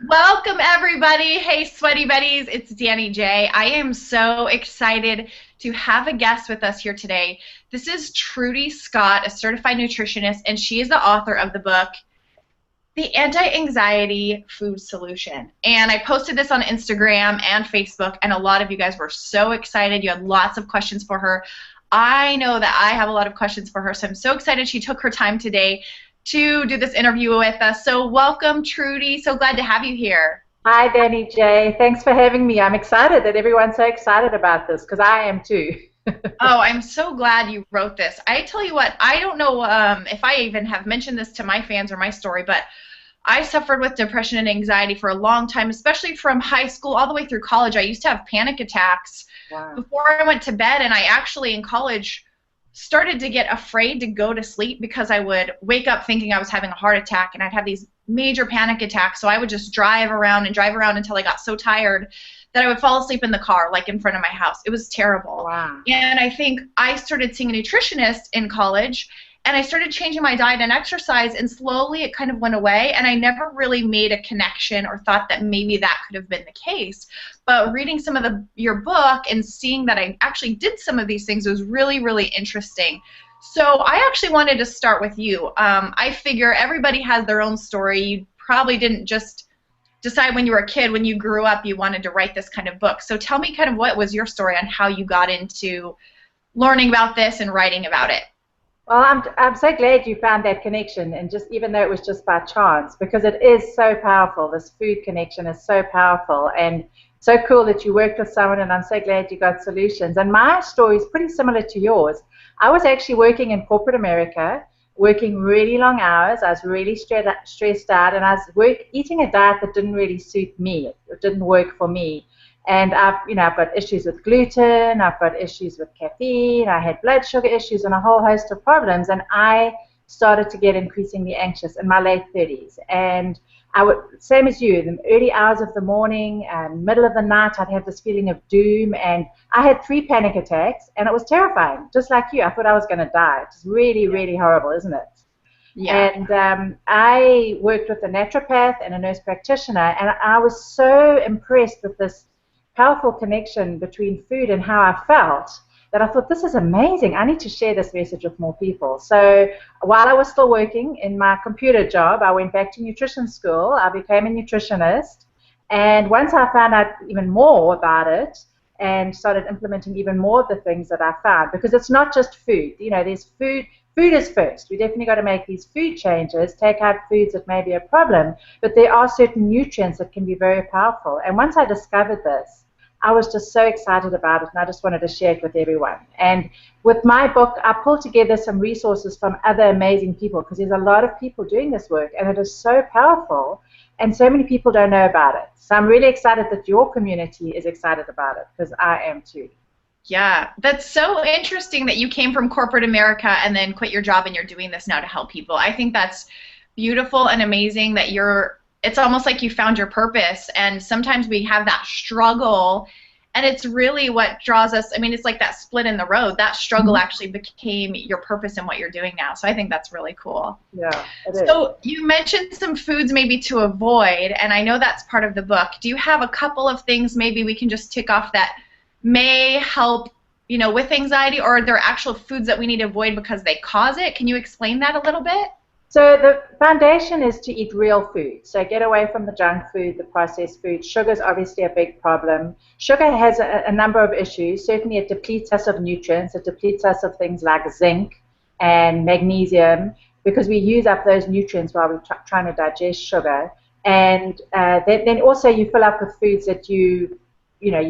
Welcome, everybody. Hey, Sweaty Betties. It's Danny J. I am so excited to have a guest with us here today. This is Trudy Scott, a certified nutritionist, and she is the author of the book, The Anti-Anxiety Food Solution. And I posted this on Instagram and Facebook, and a lot of you guys were so excited. You had lots of questions for her. I know that I have a lot of questions for her, so I'm so excited she took her time today to do this interview with us. So welcome, Trudy. So glad to have you here. Hi, Danny J. Thanks for having me. I'm excited that everyone's so excited about this because I am too. Oh, I'm so glad you wrote this. I tell you what, I don't know if I even have mentioned this to my fans or my story, but I suffered with depression and anxiety for a long time, especially from high school all the way through college. I used to have panic attacks Wow. before I went to bed, and I actually in college started to get afraid to go to sleep because I would wake up thinking I was having a heart attack, and I'd have these major panic attacks. So I would just drive around and drive around until I got so tired that I would fall asleep in the car, like in front of my house. It was terrible. Wow. And I think I started seeing a nutritionist in college, and I started changing my diet and exercise, and slowly it kind of went away, and I never really made a connection or thought that maybe that could have been the case. But reading some of your book and seeing that I actually did some of these things was really, really interesting. So I actually wanted to start with you. I figure everybody has their own story. You probably didn't just decide when you were a kid, when you grew up, you wanted to write this kind of book. So tell me kind of what was your story on how you got into learning about this and writing about it. Well, I'm so glad you found that connection, and just even though it was just by chance, because it is so powerful. This food connection is so powerful, and so cool that you worked with someone, and I'm so glad you got solutions. And my story is pretty similar to yours. I was actually working in corporate America, working really long hours. I was really stressed out, and I was eating a diet that didn't really suit me. It didn't work for me. And I've got issues with gluten, I've got issues with caffeine, I had blood sugar issues and a whole host of problems. And I started to get increasingly anxious in my late 30s. And I would, same as you, the early hours of the morning and middle of the night, I'd have this feeling of doom. And I had 3 panic attacks, and it was terrifying, just like you. I thought I was going to die. It's really, really horrible, isn't it? Yeah. And I worked with a naturopath and a nurse practitioner, and I was so impressed with this powerful connection between food and how I felt that I thought, this is amazing. I need to share this message with more people. So while I was still working in my computer job, I went back to nutrition school. I became a nutritionist. And once I found out even more about it and started implementing even more of the things that I found, because it's not just food. There's food. Food is first. We definitely got to make these food changes, take out foods that may be a problem, but there are certain nutrients that can be very powerful. And once I discovered this, I was just so excited about it, and I just wanted to share it with everyone. And with my book, I pulled together some resources from other amazing people, because there's a lot of people doing this work, and it is so powerful, and so many people don't know about it. So I'm really excited that your community is excited about it, because I am too. Yeah, that's so interesting that you came from corporate America and then quit your job and you're doing this now to help people. I think that's beautiful and amazing that it's almost like you found your purpose, and sometimes we have that struggle, and it's really what draws us. I mean, it's like that split in the road. That struggle Mhm. actually became your purpose in what you're doing now. So I think that's really cool. Yeah, it is. So you mentioned some foods maybe to avoid, and I know that's part of the book. Do you have a couple of things maybe we can just tick off that may help, with anxiety, or are there actual foods that we need to avoid because they cause it? Can you explain that a little bit? So the foundation is to eat real food. So get away from the junk food, the processed food. Sugar is obviously a big problem. Sugar has a number of issues. Certainly it depletes us of nutrients. It depletes us of things like zinc and magnesium, because we use up those nutrients while we're trying to digest sugar. And then also you fill up with foods that you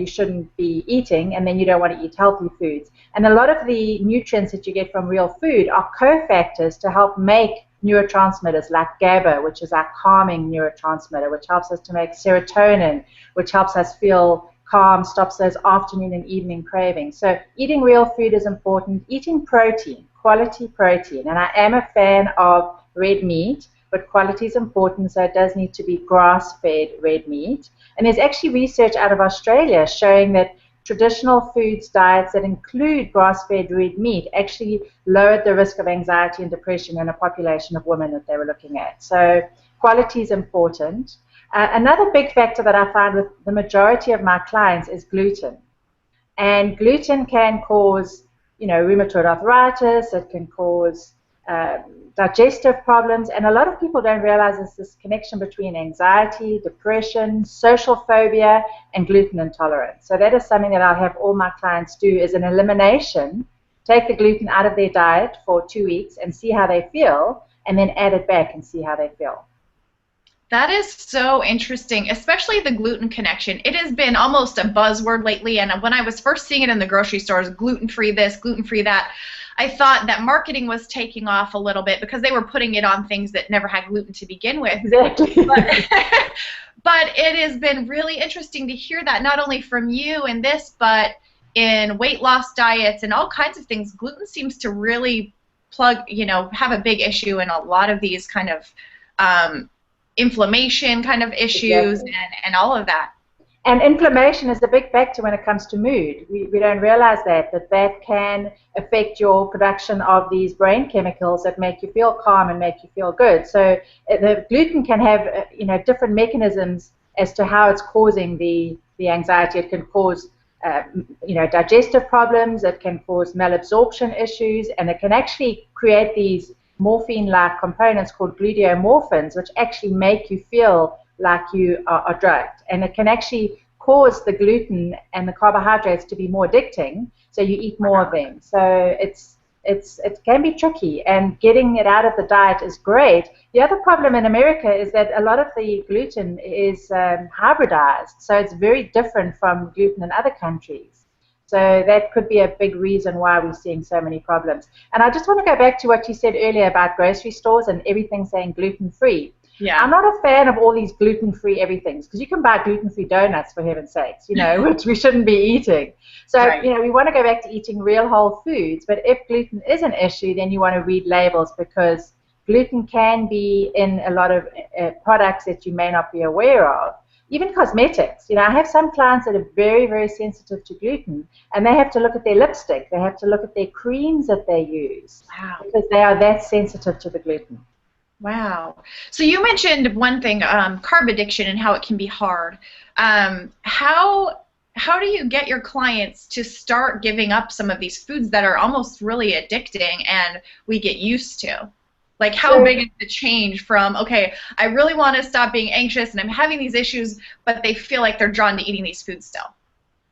shouldn't be eating, and then you don't want to eat healthy foods. And a lot of the nutrients that you get from real food are cofactors to help make neurotransmitters like GABA, which is our calming neurotransmitter, which helps us to make serotonin, which helps us feel calm, stops those afternoon and evening cravings. So eating real food is important. Eating protein, quality protein. And I am a fan of red meat, but quality is important, so it does need to be grass-fed red meat. And there's actually research out of Australia showing that traditional foods diets that include grass-fed red meat actually lowered the risk of anxiety and depression in a population of women that they were looking at. So Quality is important. Another big factor that I find with the majority of my clients is gluten. And gluten can cause, rheumatoid arthritis. It can cause digestive problems. And a lot of people don't realize there's this connection between anxiety, depression, social phobia, and gluten intolerance. So that is something that I'll have all my clients do, is an elimination. Take the gluten out of their diet for 2 weeks and see how they feel, and then add it back and see how they feel. That is so interesting, especially the gluten connection. It has been almost a buzzword lately, and when I was first seeing it in the grocery stores, gluten-free this, gluten-free that, I thought that marketing was taking off a little bit because they were putting it on things that never had gluten to begin with. Exactly. But it has been really interesting to hear that, not only from you in this, but in weight loss diets and all kinds of things. Gluten seems to really have a big issue in a lot of these kind of inflammation kind of issues. Exactly. and all of that. And inflammation is a big factor when it comes to mood. We don't realize that can affect your production of these brain chemicals that make you feel calm and make you feel good. So the gluten can have different mechanisms as to how it's causing the anxiety. It can cause digestive problems. It can cause malabsorption issues, and it can actually create these morphine-like components called gluteomorphins, which actually make you feel like you are drugged. And it can actually cause the gluten and the carbohydrates to be more addicting, so you eat more of them. So it can be tricky, and getting it out of the diet is great. The other problem in America is that a lot of the gluten is hybridized, so it's very different from gluten in other countries. So that could be a big reason why we're seeing so many problems. And I just want to go back to what you said earlier about grocery stores and everything saying gluten-free. Yeah. I'm not a fan of all these gluten-free everythings, because you can buy gluten-free donuts, for heaven's sakes, which we shouldn't be eating. So, right. We want to go back to eating real whole foods. But if gluten is an issue, then you want to read labels, because gluten can be in a lot of products that you may not be aware of. Even cosmetics. I have some clients that are very, very sensitive to gluten, and they have to look at their lipstick. They have to look at their creams that they use. Wow. Because they are that sensitive to the gluten. Wow. So you mentioned one thing, carb addiction, and how it can be hard. How do you get your clients to start giving up some of these foods that are almost really addicting and we get used to? Like, how big is the change from, okay, I really want to stop being anxious and I'm having these issues, but they feel like they're drawn to eating these foods still?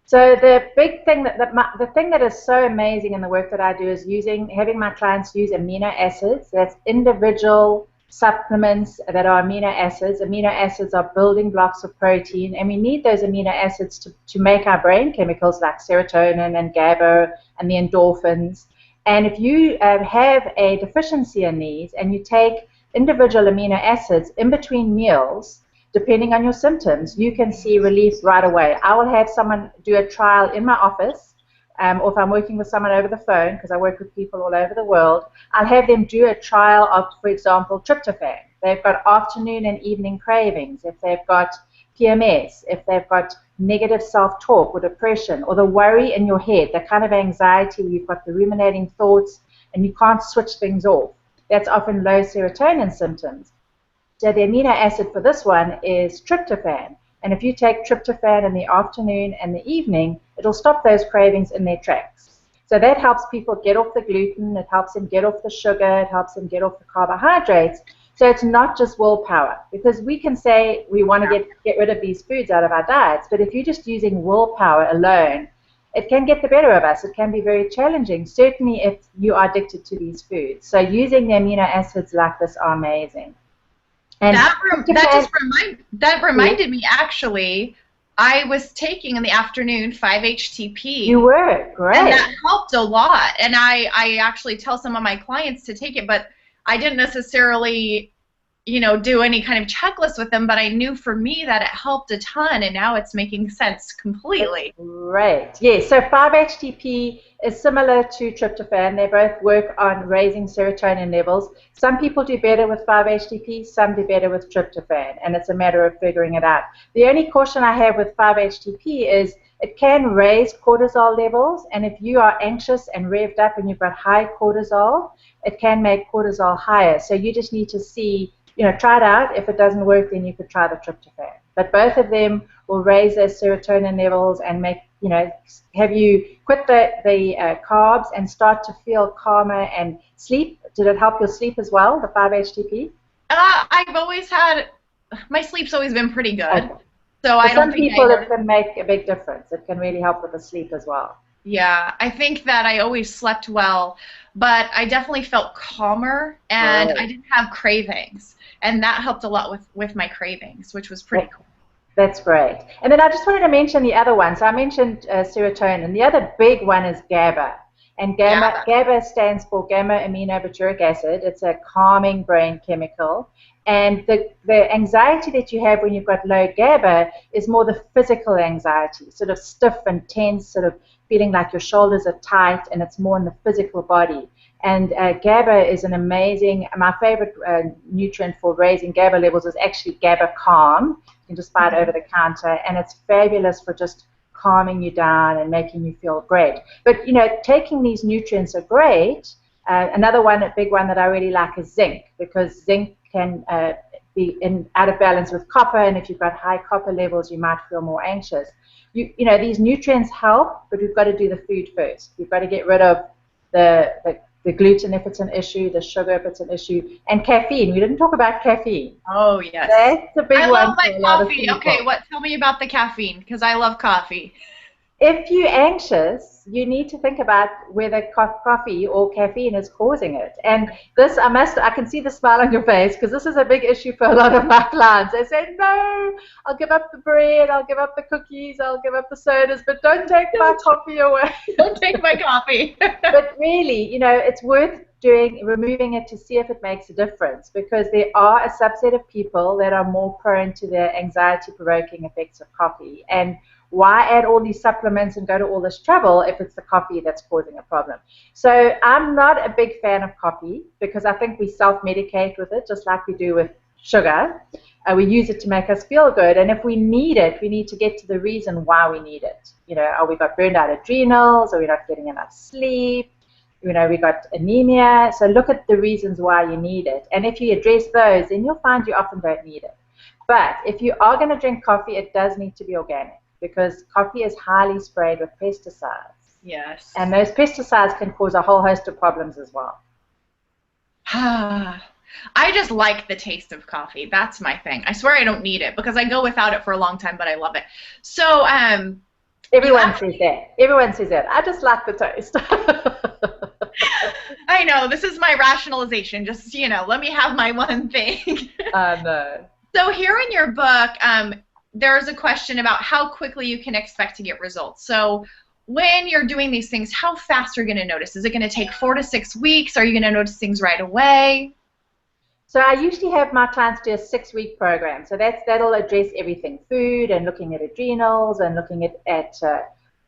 So the big thing the thing that is so amazing in the work that I do is having my clients use amino acids. That's individual supplements that are amino acids. Amino acids are building blocks of protein, and we need those amino acids to make our brain chemicals like serotonin and GABA and the endorphins. And if you have a deficiency in these, and you take individual amino acids in between meals, depending on your symptoms, you can see relief right away. I will have someone do a trial in my office, or if I'm working with someone over the phone, because I work with people all over the world, I'll have them do a trial of, for example, tryptophan. They've got afternoon and evening cravings. If they've got PMS, if they've got negative self-talk or depression, or the worry in your head, the kind of anxiety where you've got the ruminating thoughts and you can't switch things off, that's often low serotonin symptoms. So the amino acid for this one is tryptophan. And if you take tryptophan in the afternoon and the evening, it'll stop those cravings in their tracks. So that helps people get off the gluten, it helps them get off the sugar, it helps them get off the carbohydrates. So it's not just willpower, because we can say we want to get rid of these foods out of our diets, but if you're just using willpower alone, it can get the better of us. It can be very challenging, certainly if you are addicted to these foods. So using the amino acids like this are amazing. And that reminded me, actually, I was taking in the afternoon 5-HTP. You were, great. And that helped a lot. And I actually tell some of my clients to take it, but I didn't necessarily, do any kind of checklist with them, but I knew for me that it helped a ton, and now it's making sense completely. Right. Yes. So 5-HTP is similar to tryptophan. They both work on raising serotonin levels. Some people do better with 5-HTP, some do better with tryptophan, and it's a matter of figuring it out. The only caution I have with 5-HTP is it can raise cortisol levels, and if you are anxious and revved up and you've got high cortisol, it can make cortisol higher. So you just need to see try it out. If it doesn't work, then you could try the tryptophan. But both of them will raise their serotonin levels and make, have you quit the carbs and start to feel calmer and sleep? Did it help your sleep as well, the 5-HTP? I've always had, my sleep's always been pretty good. Okay. So I don't think some people it can make a big difference. It can really help with the sleep as well. Yeah, I think that I always slept well, but I definitely felt calmer, and I didn't have cravings, and that helped a lot with my cravings, which was pretty cool. That's great. And then I just wanted to mention the other one. So I mentioned serotonin. The other big one is GABA. And GABA stands for gamma-aminobutyric acid. It's a calming brain chemical. And the anxiety that you have when you've got low GABA is more the physical anxiety, sort of stiff and tense, sort of feeling like your shoulders are tight, and it's more in the physical body. And GABA is an amazing, my favorite nutrient for raising GABA levels is actually GABA Calm. You can just buy it over the counter, and it's fabulous for just calming you down and making you feel great. But, taking these nutrients are great. Another one, a big one that I really like is zinc, because zinc can be out of balance with copper, and if you've got high copper levels, you might feel more anxious. These nutrients help, but we've got to do the food first. We've got to get rid of the gluten if it's an issue, the sugar if it's an issue, and caffeine. We didn't talk about caffeine. Oh, yes. That's a big one. I love my coffee. Okay, tell me about the caffeine, because I love coffee. If you're anxious, you need to think about whether coffee or caffeine is causing it. And this, I can see the smile on your face, because this is a big issue for a lot of my clients. They say, no, I'll give up the bread, I'll give up the cookies, I'll give up the sodas, but don't take my coffee away. Don't take my coffee. But really, it's worth removing it to see if it makes a difference, because there are a subset of people that are more prone to the anxiety-provoking effects of coffee. And why add all these supplements and go to all this trouble if it's the coffee that's causing a problem? So I'm not a big fan of coffee, because I think we self-medicate with it, just like we do with sugar. We use it to make us feel good, and if we need it, we need to get to the reason why we need it. Are we got burned out adrenals? Are we not getting enough sleep? We got anemia. So look at the reasons why you need it, and if you address those, then you'll find you often don't need it. But if you are going to drink coffee, it does need to be organic, because coffee is highly sprayed with pesticides. Yes. And those pesticides can cause a whole host of problems as well. I just like the taste of coffee. That's my thing. I swear I don't need it, because I go without it for a long time, but I love it. So, everyone says that. Everyone says that. I just like the taste. I know. This is my rationalization. Just, let me have my one thing. I know. So here in your book, there's a question about how quickly you can expect to get results. So when you're doing these things, how fast are you going to notice? Is it going to take 4 to 6 weeks? Are you going to notice things right away? So I usually have my clients do a 6-week program. So that'll address everything, food and looking at adrenals and looking at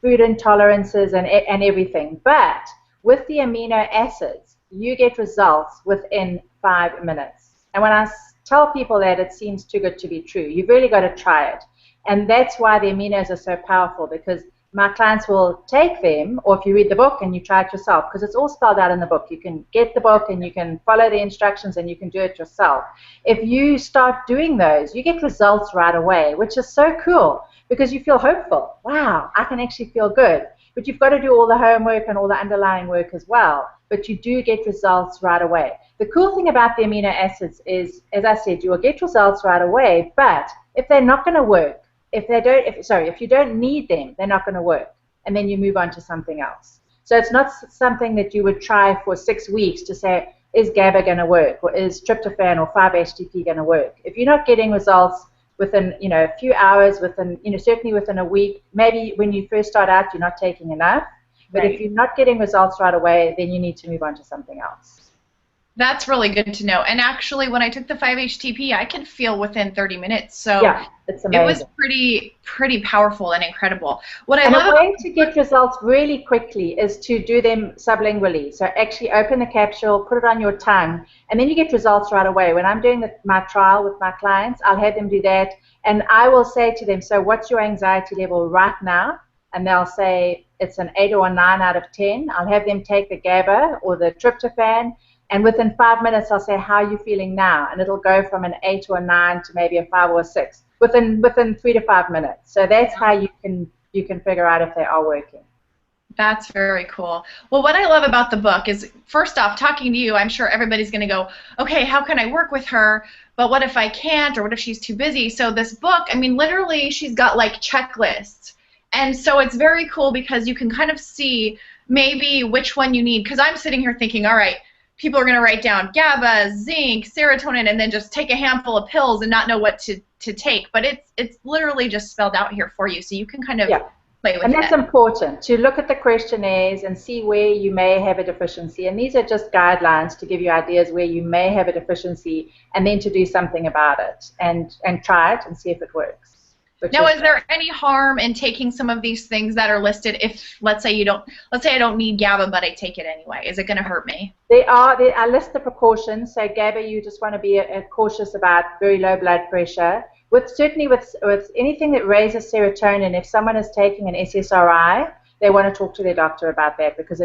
food intolerances and everything. But with the amino acids, you get results within 5 minutes. And when I tell people that, it seems too good to be true. You've really got to try it. And that's why the aminos are so powerful, because my clients will take them, or if you read the book and you try it yourself, because it's all spelled out in the book. You can get the book and you can follow the instructions and you can do it yourself. If you start doing those, you get results right away, which is so cool, because you feel hopeful. Wow, I can actually feel good. But you've got to do all the homework and all the underlying work as well. But you do get results right away. The cool thing about the amino acids is, as I said, you will get results right away, but if they're not going to work, if you don't need them, they're not going to work, and then you move on to something else. So it's not something that you would try for 6 weeks to say, is GABA going to work, or is tryptophan or 5-HTP going to work? If you're not getting results within a few hours, certainly within a week, maybe when you first start out you're not taking enough, but if you're not getting results right away, then you need to move on to something else. That's really good to know. And actually, when I took the 5-HTP, I could feel within 30 minutes. So yeah, it's amazing. It was pretty powerful and incredible. A way to get results really quickly is to do them sublingually. So actually open the capsule, put it on your tongue, and then you get results right away. When I'm doing my trial with my clients, I'll have them do that, and I will say to them, so what's your anxiety level right now? And they'll say it's an 8 or a 9 out of 10. I'll have them take the GABA or the tryptophan. And within 5 minutes, I'll say, how are you feeling now? And it'll go from an 8 or a 9 to maybe a 5 or a 6 within 3 to 5 minutes. So that's how you can figure out if they are working. That's very cool. Well, what I love about the book is, first off, talking to you, I'm sure everybody's going to go, okay, how can I work with her? But what if I can't, or what if she's too busy? So this book, I mean, literally, she's got like checklists. And so it's very cool because you can kind of see maybe which one you need. Because I'm sitting here thinking, all right, people are going to write down GABA, zinc, serotonin, and then just take a handful of pills and not know what to take. But it's literally just spelled out here for you, so you can kind of play with it. And that's important, to look at the questionnaires and see where you may have a deficiency. And these are just guidelines to give you ideas where you may have a deficiency, and then to do something about it and try it and see if it works. Now, is there any harm in taking some of these things that are listed if, let's say I don't need GABA, but I take it anyway? Is it going to hurt me? I list the precautions. So GABA, you just want to be cautious about very low blood pressure. Certainly with anything that raises serotonin, if someone is taking an SSRI, they want to talk to their doctor about that, because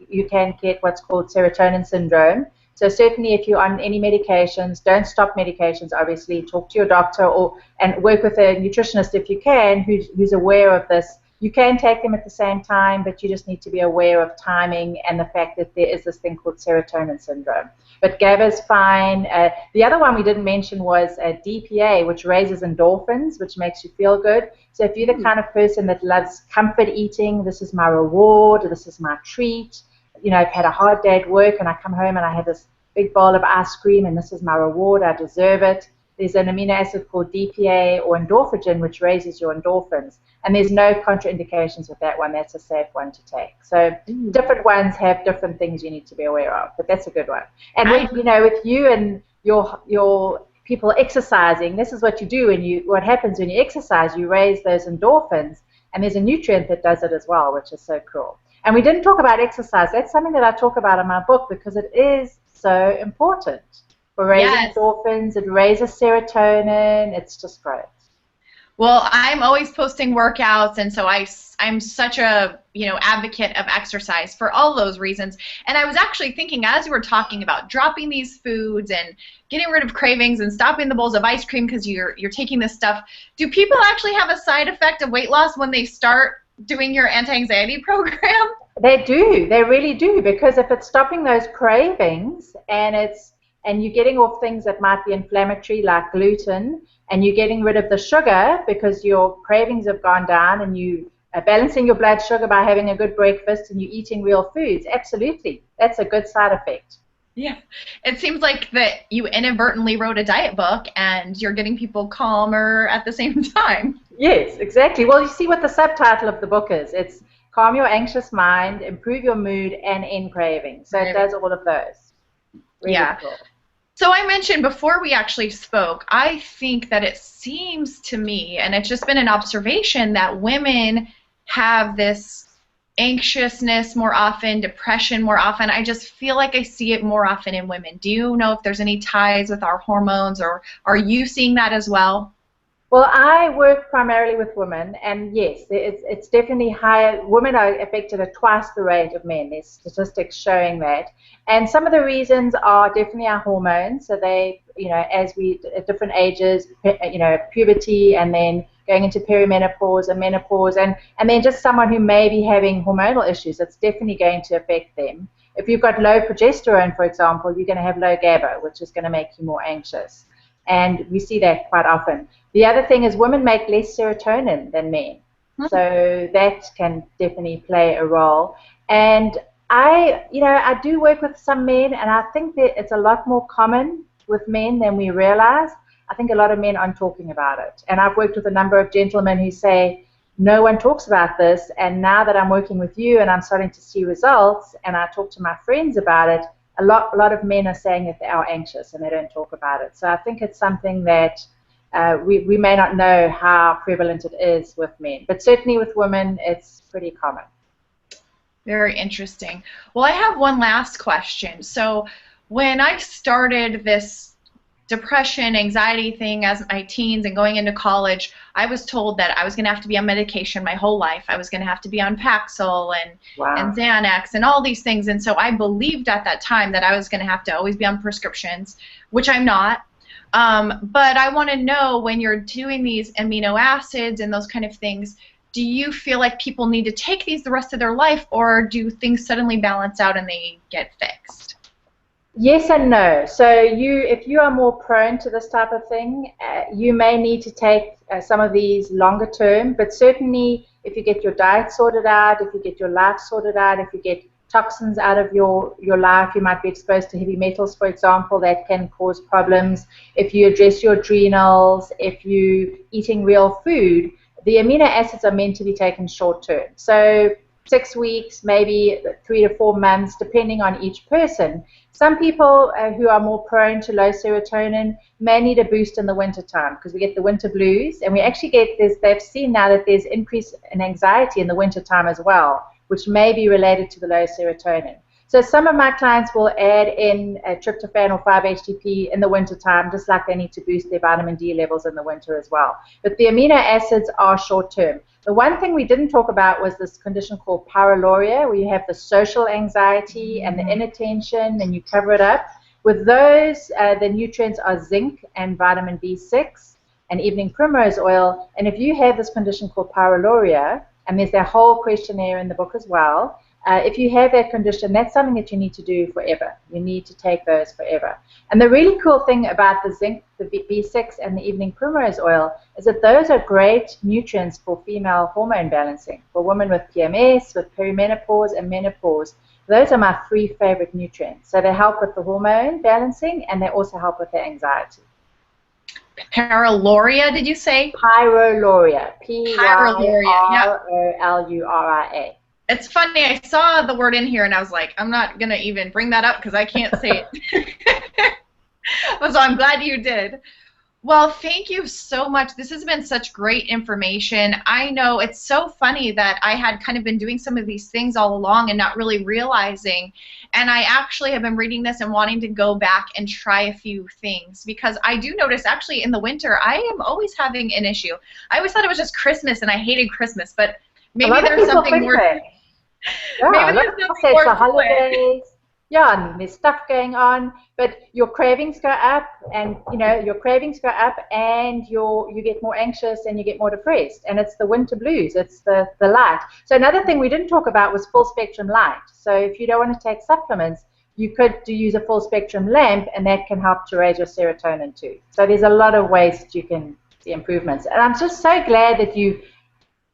you can get what's called serotonin syndrome. So certainly if you're on any medications, don't stop medications, obviously. Talk to your doctor and work with a nutritionist if you can, who's aware of this. You can take them at the same time, but you just need to be aware of timing and the fact that there is this thing called serotonin syndrome. But GABA's fine. The other one we didn't mention was DPA, which raises endorphins, which makes you feel good. So if you're the kind of person that loves comfort eating, this is my reward, this is my treat. You know, I've had a hard day at work and I come home and I have this big bowl of ice cream and this is my reward, I deserve it. There's an amino acid called DPA or endorphin, which raises your endorphins. And there's no contraindications with that one. That's a safe one to take. So different ones have different things you need to be aware of, but that's a good one. And with you and your people exercising, this is what you do. What happens when you exercise, you raise those endorphins, and there's a nutrient that does it as well, which is so cool. And we didn't talk about exercise. That's something that I talk about in my book because it is so important for raising endorphins. It raises serotonin. It's just great. Well, I'm always posting workouts, and so I'm such a advocate of exercise for all those reasons. And I was actually thinking, as you were talking about dropping these foods and getting rid of cravings and stopping the bowls of ice cream because you're taking this stuff, do people actually have a side effect of weight loss when they start doing your anti-anxiety program? They do. They really do, because if it's stopping those cravings and you're getting off things that might be inflammatory like gluten, and you're getting rid of the sugar because your cravings have gone down, and you are balancing your blood sugar by having a good breakfast and you're eating real foods, absolutely. That's a good side effect. Yeah. It seems like that you inadvertently wrote a diet book and you're getting people calmer at the same time. Yes, exactly. Well, you see what the subtitle of the book is. It's Calm Your Anxious Mind, Improve Your Mood, and End Cravings. So it does all of those. Really cool. So I mentioned before we actually spoke, I think that it seems to me, and it's just been an observation, that women have this anxiousness more often, depression more often. I just feel like I see it more often in women. Do you know if there's any ties with our hormones, or are you seeing that as well? Well, I work primarily with women, and yes, it's definitely higher. Women are affected at twice the rate of men. There's statistics showing that. And some of the reasons are definitely our hormones. So they, as we, at different ages, puberty, and then going into perimenopause and menopause, and then just someone who may be having hormonal issues, it's definitely going to affect them. If you've got low progesterone, for example, you're going to have low GABA, which is going to make you more anxious. And we see that quite often. The other thing is women make less serotonin than men. So that can definitely play a role. And I do work with some men, and I think that it's a lot more common with men than we realize. I think a lot of men aren't talking about it. And I've worked with a number of gentlemen who say, no one talks about this, and now that I'm working with you and I'm starting to see results, and I talk to my friends about it, a lot of men are saying that they are anxious and they don't talk about it. So I think it's something that we may not know how prevalent it is with men, but certainly with women, it's pretty common. Very interesting. Well, I have one last question. So when I started this depression, anxiety thing as my teens and going into college, I was told that I was going to have to be on medication my whole life. I was going to have to be on Paxil and Wow. Xanax and all these things. And so I believed at that time that I was going to have to always be on prescriptions, which I'm not. But I want to know, when you're doing these amino acids and those kind of things, do you feel like people need to take these the rest of their life, or do things suddenly balance out and they get fixed? Yes and no. So if you are more prone to this type of thing, you may need to take some of these longer term, but certainly if you get your diet sorted out, if you get your life sorted out, if you get toxins out of your life, you might be exposed to heavy metals, for example, that can cause problems. If you address your adrenals, if you're eating real food, the amino acids are meant to be taken short term. So 6 weeks, maybe 3 to 4 months, depending on each person. Some people who are more prone to low serotonin may need a boost in the winter time, because we get the winter blues, and we actually get this. They've seen now that there's increase in anxiety in the winter time as well, which may be related to the low serotonin. So some of my clients will add in tryptophan or 5-HTP in the winter time, just like they need to boost their vitamin D levels in the winter as well. But the amino acids are short term. The one thing we didn't talk about was this condition called pyroluria, where you have the social anxiety and the inattention, and you cover it up. With those, the nutrients are zinc and vitamin B6 and evening primrose oil. And if you have this condition called pyroluria, and there's that whole questionnaire in the book as well, if you have that condition, that's something that you need to do forever. You need to take those forever. And the really cool thing about the zinc, the B6, and the evening primrose oil is that those are great nutrients for female hormone balancing. For women with PMS, with perimenopause and menopause, those are my 3 favorite nutrients. So they help with the hormone balancing, and they also help with the anxiety. Pyroluria, did you say? Pyroluria. Pyroluria, yeah. Pyroluria. It's funny, I saw the word in here and I was like, I'm not going to even bring that up because I can't say it. So I'm glad you did. Well, thank you so much. This has been such great information. I know it's so funny that I had kind of been doing some of these things all along and not really realizing. And I actually have been reading this and wanting to go back and try a few things, because I do notice actually in the winter I am always having an issue. I always thought it was just Christmas and I hated Christmas, but maybe there's something more. Yeah, Maybe there's something more the holidays. Yeah, and there's stuff going on, but your cravings go up, and your cravings go up, and you get more anxious and you get more depressed, and it's the winter blues. It's the light. So another thing we didn't talk about was full spectrum light. So if you don't want to take supplements, you could use a full spectrum lamp, and that can help to raise your serotonin too. So there's a lot of ways that you can see improvements, and I'm just so glad that you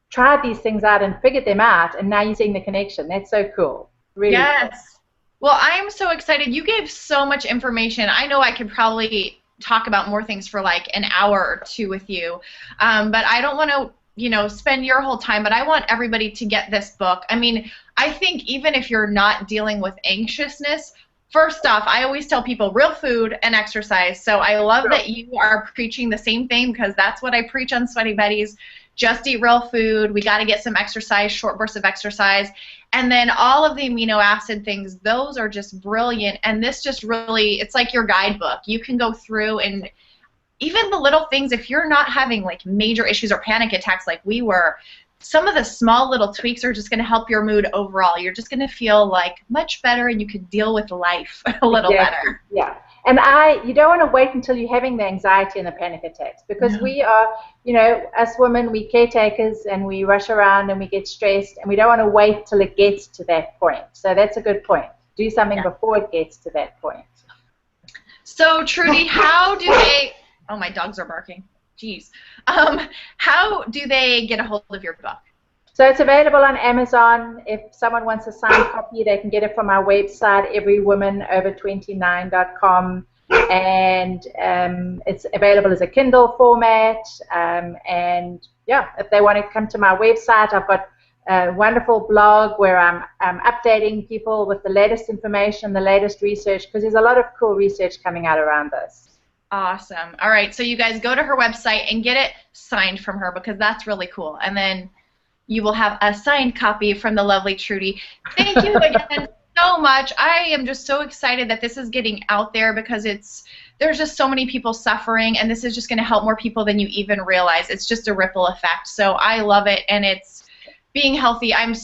tried these things out and figured them out, and now you're seeing the connection. That's so cool. Really. Yes. Cool. Well, I'm so excited. You gave so much information. I know I could probably talk about more things for like an hour or 2 with you, but I don't want to, spend your whole time. But I want everybody to get this book. I mean, I think even if you're not dealing with anxiousness, first off, I always tell people real food and exercise. So I love that you are preaching the same thing, because that's what I preach on Sweaty Betties. Just eat real food. We got to get some exercise, short bursts of exercise. And then all of the amino acid things, those are just brilliant. And this just really, it's like your guidebook. You can go through, and even the little things, if you're not having like major issues or panic attacks like we were, some of the small little tweaks are just going to help your mood overall. You're just going to feel like much better, and you could deal with life a little better. Yeah. And you don't want to wait until you're having the anxiety and the panic attacks, because we are, us women, we caretakers, and we rush around and we get stressed, and we don't want to wait till it gets to that point. So that's a good point. Do something before it gets to that point. So Trudy, how do they, oh, my dogs are barking. Jeez. How do they get a hold of your book? So it's available on Amazon. If someone wants a signed copy, they can get it from our website, everywomanover29.com. And it's available as a Kindle format. And yeah, if they want to come to my website, I've got a wonderful blog where I'm updating people with the latest information, the latest research, because there's a lot of cool research coming out around this. Awesome. All right, so you guys go to her website and get it signed from her, because that's really cool. And then you will have a signed copy from the lovely Trudy. Thank you again so much. I am just so excited that this is getting out there, because it's there's just so many people suffering, and this is just going to help more people than you even realize. It's just a ripple effect. So I love it, and it's being healthy. I'm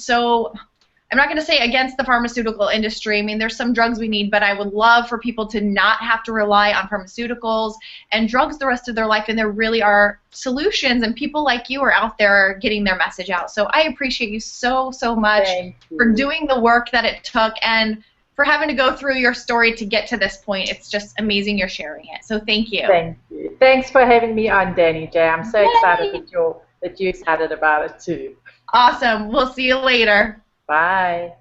not going to say against the pharmaceutical industry. I mean, there's some drugs we need, but I would love for people to not have to rely on pharmaceuticals and drugs the rest of their life, and there really are solutions, and people like you are out there getting their message out. So I appreciate you so, so much for doing the work that it took and for having to go through your story to get to this point. It's just amazing you're sharing it. So thank you. Thank you. Thanks for having me on, Danny J. I'm so excited that you're excited about it too. Awesome. We'll see you later. Bye.